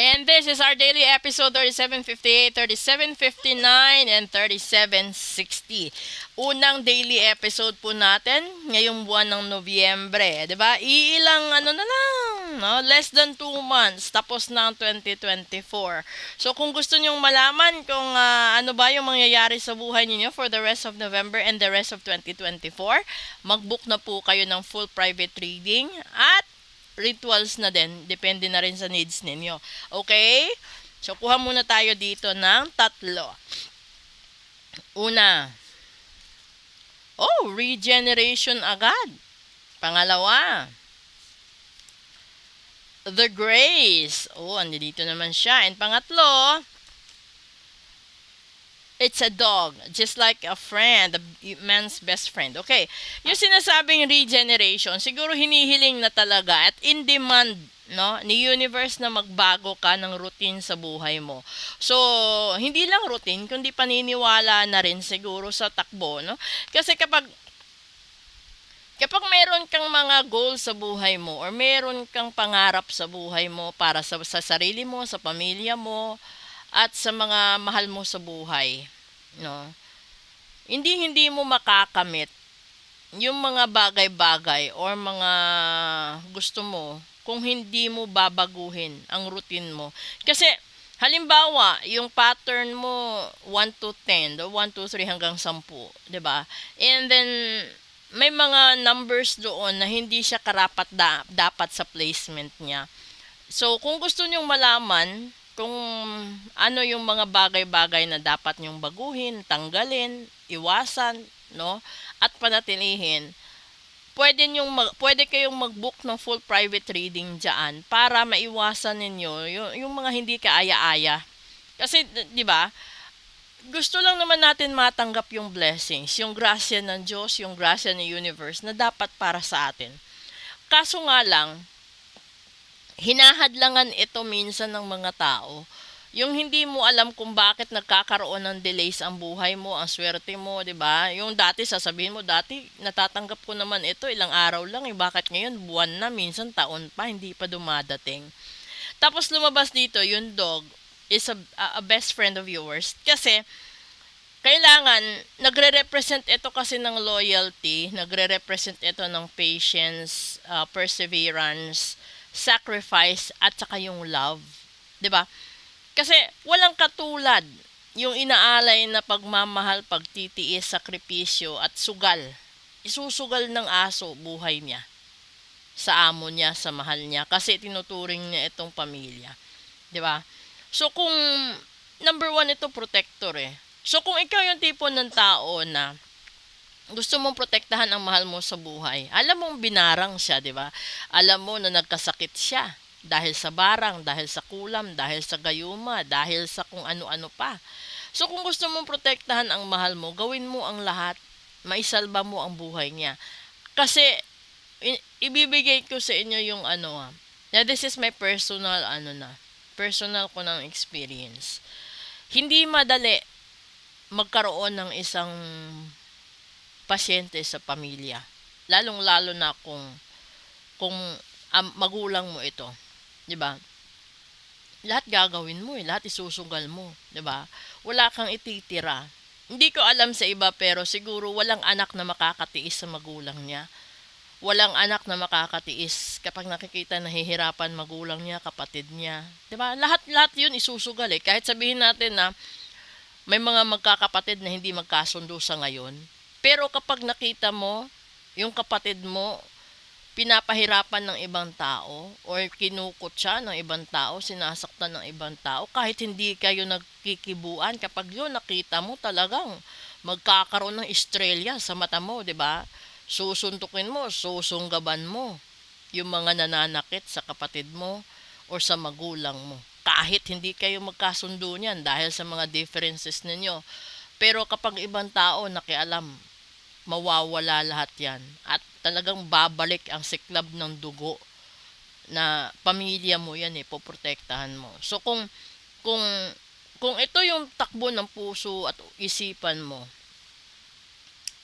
And this is our daily episode 3758, 3759, and 3760. Unang daily episode po natin ngayong buwan ng Nobyembre. 'Di ba? Iilang ano na lang, no? Less than 2 months tapos na ang 2024. So kung gusto nyong malaman kung ano ba yung mangyayari sa buhay niyo for the rest of November and the rest of 2024, mag-book na po kayo ng full private reading at rituals na din. Depende na rin sa needs ninyo. Okay? So, kuha muna tayo dito ng tatlo. Una. Oh, regeneration agad. Pangalawa. The grace. Oh, andito naman siya. And pangatlo, it's a dog, just like a friend, a man's best friend. Okay, yung sinasabing regeneration, siguro hinihiling na talaga at in demand, no, ni universe na magbago ka ng routine sa buhay mo. So, hindi lang routine, kundi paniniwala na rin siguro sa takbo, no? Kasi kapag meron kang mga goals sa buhay mo or meron kang pangarap sa buhay mo para sa sarili mo, sa pamilya mo, at sa mga mahal mo sa buhay, no? Hindi mo makakamit yung mga bagay-bagay or mga gusto mo kung hindi mo babaguhin ang routine mo. Kasi halimbawa, yung pattern mo 1 to 10, o 1 to 3 hanggang 10, 'di ba? And then may mga numbers doon na hindi siya karapat dapat sa placement niya. So, kung gusto nyong malaman kung ano yung mga bagay-bagay na dapat nyong baguhin, tanggalin, iwasan, no? At panatilihin, pwede kayong mag-book ng full private reading diyan para maiwasan ninyo yung mga hindi kaaya-aya. Kasi 'di ba? Gusto lang naman natin matanggap yung blessings, yung grasya ng Diyos, yung grasya ng universe na dapat para sa atin. Kaso nga lang, hinahadlangan ito minsan ng mga tao. Yung hindi mo alam kung bakit nagkakaroon ng delays ang buhay mo, ang swerte mo, 'di ba? Yung dati sasabihin mo, dati natatanggap ko naman ito ilang araw lang, bakit ngayon buwan na, minsan taon pa hindi pa dumadating. Tapos lumabas dito yung dog is a best friend of yours kasi kailangan nagre-represent ito kasi ng loyalty, nagre-represent ito ng patience, perseverance, sacrifice at saka yung love, 'di ba? Kasi walang katulad yung inaalay na pagmamahal, pagtitiis, sakripisyo at sugal. Isusugal ng aso buhay niya sa amo niya, sa mahal niya kasi tinuturing niya itong pamilya, 'di ba? So kung number one ito protector eh. So kung ikaw yung tipo ng tao na gusto mong protektahan ang mahal mo sa buhay, alam mong binarang siya, 'di ba? Alam mo na nagkasakit siya dahil sa barang, dahil sa kulam, dahil sa gayuma, dahil sa kung ano-ano pa. So kung gusto mong protektahan ang mahal mo, gawin mo ang lahat, maisalba mo ang buhay niya. Kasi ibibigay ko sa inyo yung now this is my personal personal ko ng experience. Hindi madali magkaroon ng isang pasyente sa pamilya. Lalong-lalo na kung magulang mo ito, 'di ba? Lahat gagawin mo, lahat isusugal mo, 'di ba? Wala kang ititira. Hindi ko alam sa iba pero siguro walang anak na makakatiis sa magulang niya. Walang anak na makakatiis kapag nakikita nahihirapan magulang niya, kapatid niya. 'Di ba? Lahat 'yun isusugal eh. Kahit sabihin natin na may mga magkakapatid na hindi magkasundo sa ngayon. Pero kapag nakita mo, yung kapatid mo, pinapahirapan ng ibang tao or kinukot siya ng ibang tao, sinasaktan ng ibang tao, kahit hindi kayo nagkikibuan, kapag yun nakita mo talagang magkakaroon ng estrelya sa mata mo, di ba? Susuntukin mo, susunggaban mo yung mga nananakit sa kapatid mo or sa magulang mo. Kahit hindi kayo magkasundo niyan dahil sa mga differences ninyo. Pero kapag ibang tao nakialam, mawawala lahat yan. At talagang babalik ang siklab ng dugo na pamilya mo yan poprotektahan mo. So kung kung ito yung takbo ng puso at isipan mo,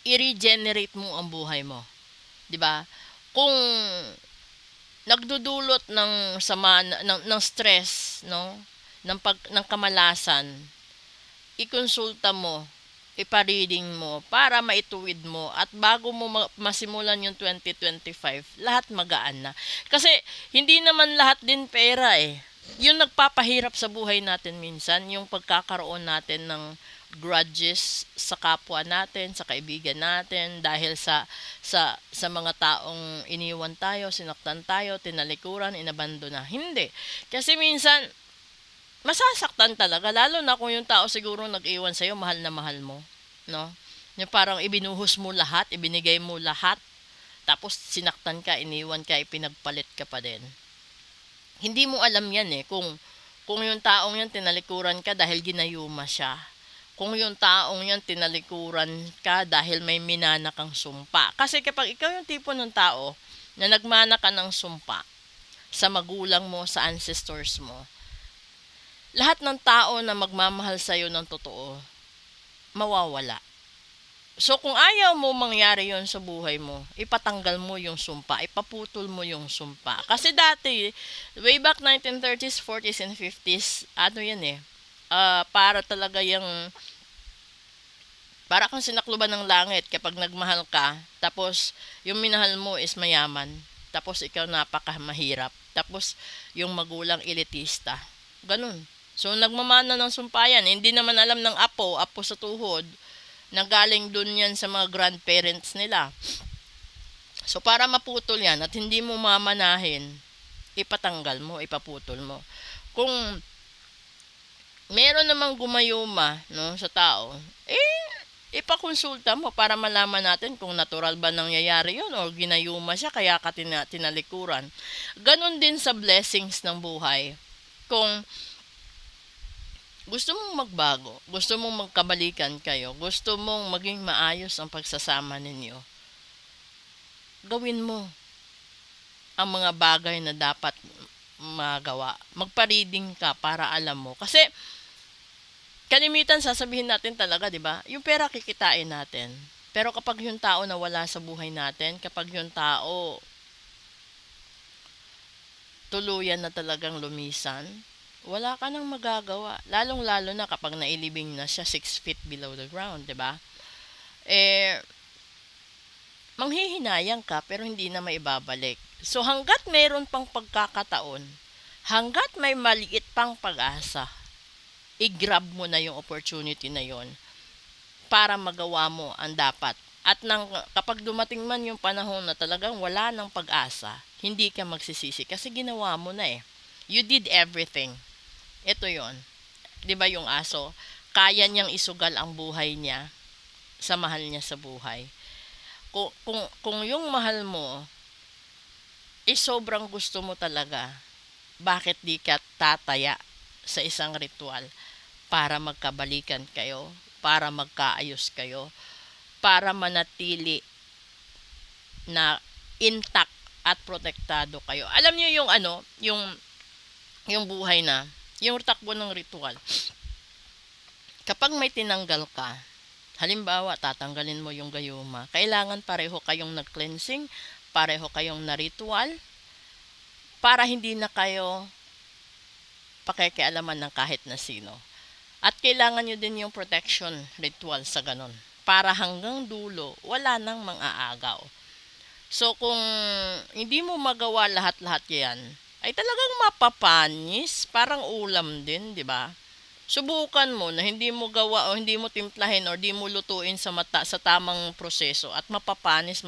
i-regenerate mo ang buhay mo. 'Di ba? Kung nagdudulot ng sama ng stress, no? Ng kamalasan, ikonsulta mo, ipa-reading mo para maituwid mo at bago mo masimulan yung 2025, lahat magaan na. Kasi hindi naman lahat din pera eh. Yung nagpapahirap sa buhay natin minsan, yung pagkakaroon natin ng grudges sa kapwa natin, sa kaibigan natin dahil sa mga taong iniwan tayo, sinaktan tayo, tinalikuran, inabandona. Hindi. Kasi minsan masasaktan talaga lalo na kung yung tao siguro nag-iwan sa iyo, mahal na mahal mo, no? Yung parang ibinuhos mo lahat, ibinigay mo lahat, tapos sinaktan ka, iniwan ka, ipinagpalit ka pa din. Hindi mo alam yan eh kung yung taong yan tinalikuran ka dahil ginayuma siya. Kung yung taong yan tinalikuran ka dahil may minana kang sumpa. Kasi kapag ikaw yung tipo ng tao na nagmana ka ng sumpa sa magulang mo, sa ancestors mo, lahat ng tao na magmamahal sa'yo ng totoo, mawawala. So kung ayaw mo mangyari yon sa buhay mo, ipatanggal mo yung sumpa, ipaputol mo yung sumpa. Kasi dati, way back 1930s, 40s, and 50s, ano yan eh, para talaga yung, para kang sinakluban ng langit kapag nagmahal ka, tapos yung minahal mo is mayaman, tapos ikaw napakamahirap, tapos yung magulang elitista. Ganun. So nagmamana ng sumpayan, hindi naman alam ng apo sa tuhod, nanggaling dun yan sa mga grandparents nila. So para maputol yan at hindi mo mamanahin, ipatanggal mo, ipaputol mo. Kung meron namang gumayuma, no, sa tao, ipakonsulta mo para malaman natin kung natural ba nangyayari yun o ginayuma siya kaya ka tinalikuran. Ganon din sa blessings ng buhay. Kung gusto mong magbago, gusto mong magkabalikan kayo, gusto mong maging maayos ang pagsasama ninyo, gawin mo ang mga bagay na dapat magawa. Magpa-reading ka para alam mo. Kasi kalimitan sasabihin natin talaga, 'di ba? Yung pera kikitain natin. Pero kapag yung tao na wala sa buhay natin, kapag yung tao tuluyan na talagang lumisan, wala ka nang magagawa. Lalong-lalo na kapag nailibing na siya 6 feet below the ground, 'di ba? Manghihinayang ka pero hindi na maibabalik. So hangga't mayroon pang pagkakataon, hangga't may maliit pang pag-asa, i-grab mo na yung opportunity na yon para magawa mo ang dapat. At kapag dumating man yung panahon na talagang wala ng pag-asa, hindi ka magsisisi kasi ginawa mo na eh. You did everything. Ito yon. 'Di ba yung aso? Kaya niyang isugal ang buhay niya sa mahal niya sa buhay. Kung yung mahal mo sobrang gusto mo talaga, bakit di ka tataya sa isang ritual para magkabalikan kayo, para magkaayos kayo, para manatili na intact at protektado kayo. Alam niyo yung yung buhay na yung takbo ng ritual. Kapag may tinanggal ka, halimbawa tatanggalin mo yung gayuma, kailangan pareho kayong nag-cleansing, pareho kayong na-ritual, para hindi na kayo pakikialaman ng kahit na sino. At kailangan nyo din yung protection ritual sa ganon, para hanggang dulo, wala nang mang-aagaw. So kung hindi mo magawa lahat-lahat yan, ay talagang mapapanis, parang ulam din, di ba? Subukan mo na hindi mo gawa o hindi mo timplahin o hindi mo lutuin sa tamang proseso at mapapanis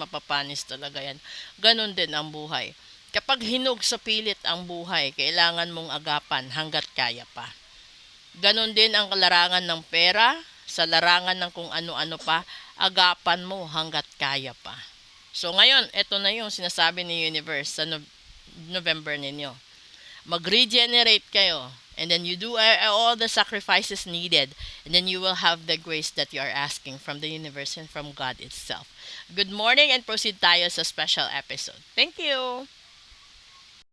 talaga yan. Ganon din ang buhay. Kapag hinog sa pilit ang buhay, kailangan mong agapan hanggat kaya pa. Ganon din ang larangan ng pera, sa larangan ng kung ano-ano pa, agapan mo hanggat kaya pa. So ngayon, ito na yung sinasabi ni Universe sa November ninyo. Mag-regenerate kayo. And then you do all the sacrifices needed. And then you will have the grace that you are asking from the universe and from God itself. Good morning and proceed tayo sa special episode. Thank you!